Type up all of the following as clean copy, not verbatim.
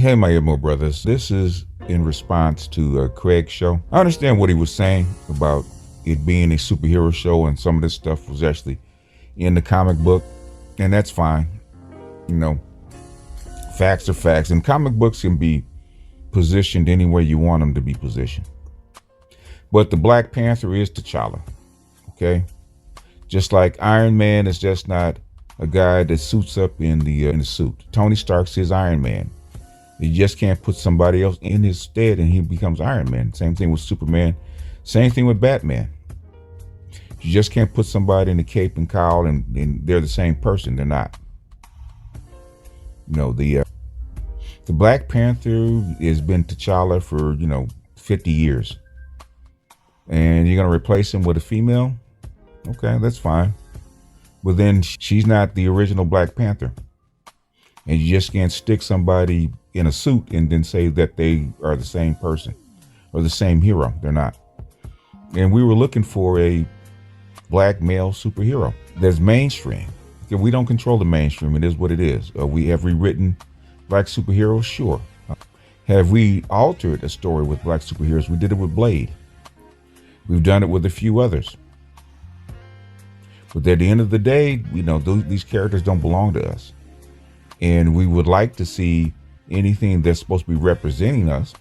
Hey, my Emo brothers. This is in response to Craig's show. I understand what he was saying about it being a superhero show, and some of this stuff was actually in the comic book, and that's fine. You know, facts are facts, and comic books can be positioned any way you want them to be positioned. But the Black Panther is T'Challa, okay? Just like Iron Man is just not a guy that suits up in the suit. Tony Stark's his Iron Man. You just can't put somebody else in his stead and he becomes Iron Man. Same thing with Superman. Same thing with Batman. You just can't put somebody in the cape and cowl and they're the same person. They're not. You know, the Black Panther has been T'Challa for, 50 years. And you're going to replace him with a female? Okay, that's fine. But then she's not the original Black Panther. And you just can't stick somebody in a suit and then say that they are the same person or the same hero. They're not. And we were looking for a black male superhero that's mainstream. We don't control the mainstream. It is what it is. We have rewritten black superheroes? Sure. Have we altered a story with black superheroes? We did it with Blade. We've done it with a few others. But at the end of the day, these characters don't belong to us. And we would like to see anything that's supposed to be representing us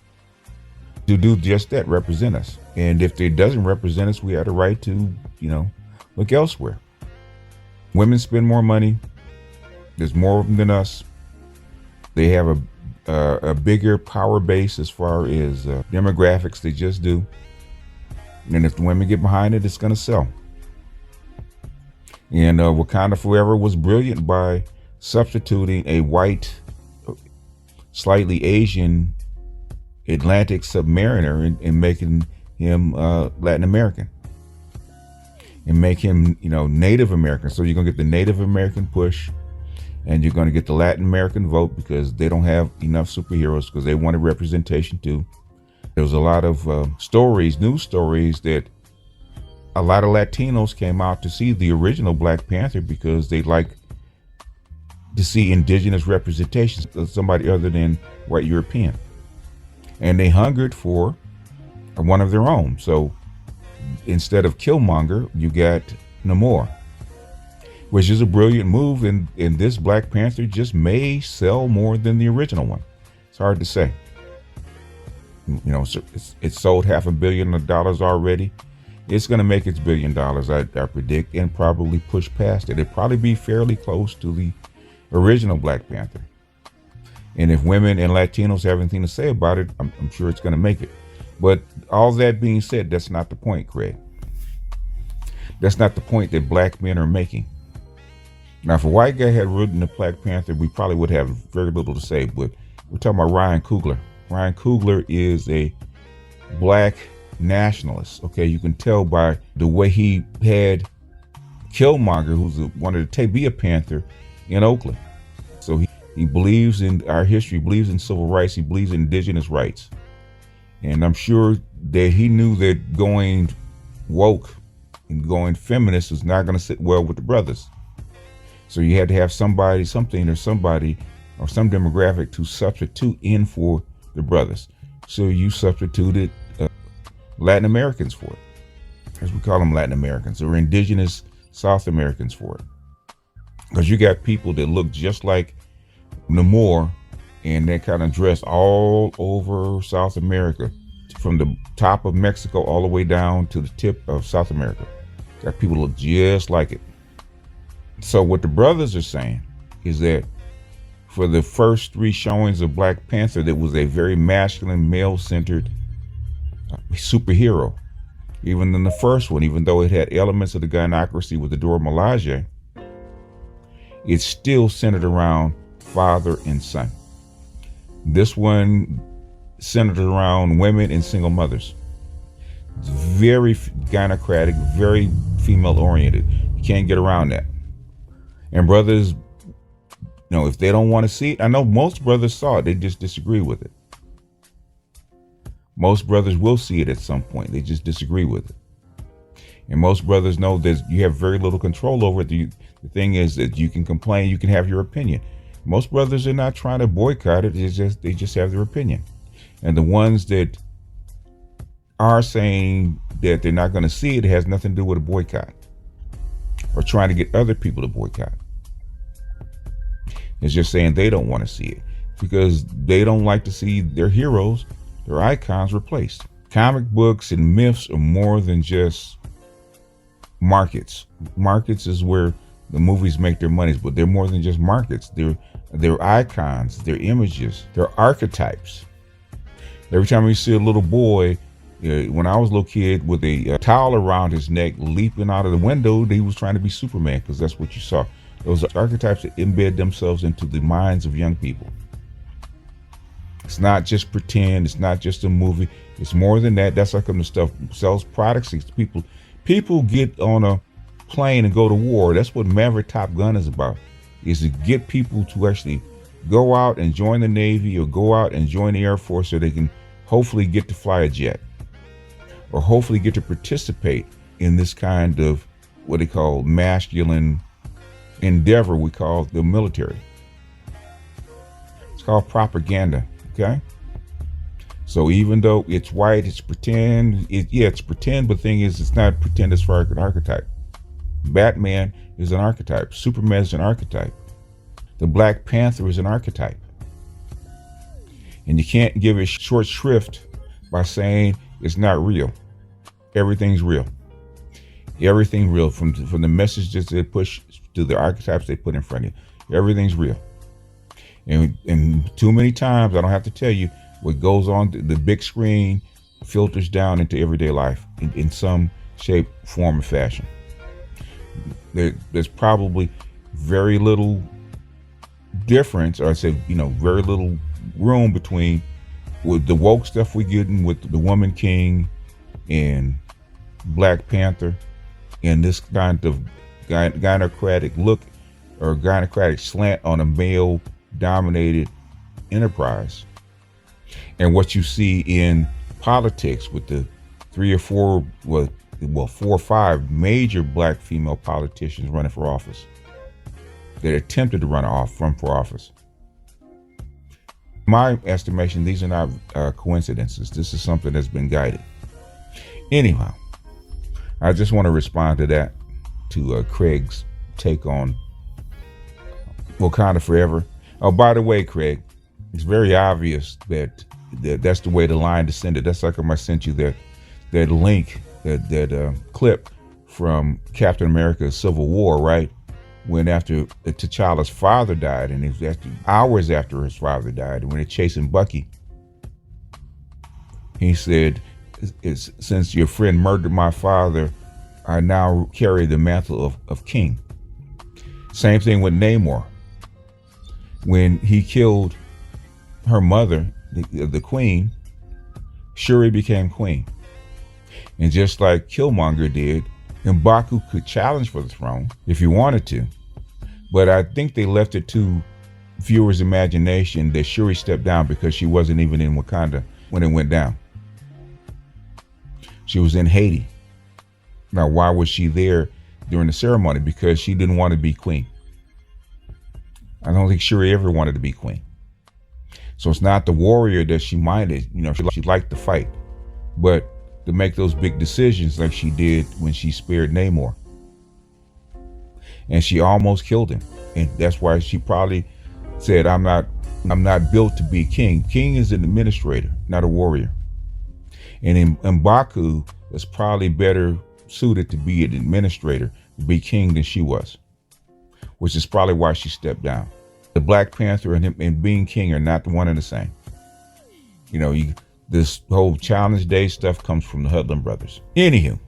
to do just that, represent us. And if it doesn't represent us, we have the right to, look elsewhere. Women spend more money. There's more of them than us. They have a bigger power base as far as demographics. They just do. And if the women get behind it, it's going to sell. And Wakanda Forever was brilliant by substituting a white, slightly Asian Atlantic submariner and making him Latin American. And make him, Native American. So you're going to get the Native American push, and you're going to get the Latin American vote because they don't have enough superheroes because they wanted representation too. There was a lot of news stories that a lot of Latinos came out to see the original Black Panther because they like to see indigenous representation of somebody other than white European. And they hungered for one of their own. So instead of Killmonger, you got Namor, which is a brilliant move. And this Black Panther just may sell more than the original one. It's hard to say. It's sold $500 million already. It's going to make its $1 billion, I predict, and probably push past it. It'll probably be fairly close to the original Black Panther. And if women and Latinos have anything to say about it, I'm sure it's going to make it. But all that being said, that's not the point, Craig. That's not the point that black men are making. Now, if a white guy had written the Black Panther, we probably would have very little to say. But we're talking about Ryan Coogler. Ryan Coogler is a black nationalist. Okay, you can tell by the way he had Killmonger, who's wanted to be a Panther, in Oakland. So he believes in our history, believes in civil rights, he believes in indigenous rights. And I'm sure that he knew that going woke and going feminist was not going to sit well with the brothers. So you had to have some demographic to substitute in for the brothers. So you substituted Latin Americans for it, as we call them, Latin Americans, or indigenous South Americans for it. Because you got people that look just like Namor, and they kind of dress all over South America, from the top of Mexico all the way down to the tip of South America. Got people look just like it. So what the brothers are saying is that for the first 3 showings of Black Panther, that was a very masculine, male-centered superhero. Even in the first one, even though it had elements of the Gynocracy with the Dora Milaje, it's still centered around father and son. This one centered around women and single mothers. It's very gynocratic, very female oriented. You can't get around that. And brothers, if they don't want to see it, I know most brothers saw it, they just disagree with it. Most brothers will see it at some point, they just disagree with it. And most brothers know that you have very little control over it. The thing is that you can complain, you can have your opinion. Most brothers are not trying to boycott it. They just have their opinion. And the ones that are saying that they're not going to see it, it has nothing to do with a boycott or trying to get other people to boycott. It's just saying they don't want to see it because they don't like to see their heroes, their icons replaced. Comic books and myths are more than just markets. Markets is where the movies make their monies, but they're more than just markets. They're icons, they're images, they're archetypes. Every time you see a little boy, when I was a little kid with a towel around his neck leaping out of the window, he was trying to be Superman because that's what you saw. Those are archetypes that embed themselves into the minds of young people. It's not just pretend. It's not just a movie. It's more than that. That's how come the stuff sells products. People get on a plane and go to war. That's what Maverick Top Gun is about, is to get people to actually go out and join the Navy or go out and join the Air Force so they can hopefully get to fly a jet or hopefully get to participate in this kind of what they call masculine endeavor we call the military. It's called propaganda, okay? So even though it's white, it's pretend. It's pretend, but the thing is, it's not pretend as far as an archetype. Batman is an archetype. Superman is an archetype. The Black Panther is an archetype. And you can't give it short shrift by saying it's not real. Everything's real. Everything real, from the messages they push to the archetypes they put in front of you. Everything's real. And too many times, I don't have to tell you, what goes on the big screen filters down into everyday life in some shape, form, or fashion. There's probably very little difference, or I say, very little room between with the woke stuff we getting with the Woman King and Black Panther and this kind of gynocratic look or gynocratic slant on a male dominated enterprise, and what you see in politics with the 4 or 5 major black female politicians running for office that attempted to run for office. My estimation, these are not coincidences. This is something that's been guided. Anyhow, I just want to respond to that, to Craig's take on Wakanda Forever. Oh, by the way, Craig, it's very obvious that that's the way the line descended. That's like I sent you that link, that clip from Captain America's Civil War, right? When after T'Challa's father died, and it was hours after his father died, when they're chasing Bucky, he said, since your friend murdered my father, I now carry the mantle of king. Same thing with Namor. When he killed her mother, the queen, Shuri became queen. And just like Killmonger did, M'Baku could challenge for the throne if he wanted to. But I think they left it to viewers' imagination that Shuri stepped down because she wasn't even in Wakanda when it went down. She was in Haiti. Now, why was she there during the ceremony? Because she didn't want to be queen. I don't think Shuri ever wanted to be queen. So it's not the warrior that she minded. She liked to fight. But to make those big decisions like she did when she spared Namor. And she almost killed him. And that's why she probably said, I'm not built to be king. King is an administrator, not a warrior. And M'Baku is probably better suited to be an administrator, to be king, than she was, which is probably why she stepped down. The Black Panther and him and being king are not the one and the same. This whole Challenge Day stuff comes from the Hudlin brothers. Anywho,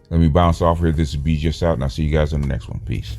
let me bounce off here. This is B Just Out, and I'll see you guys on the next one. Peace.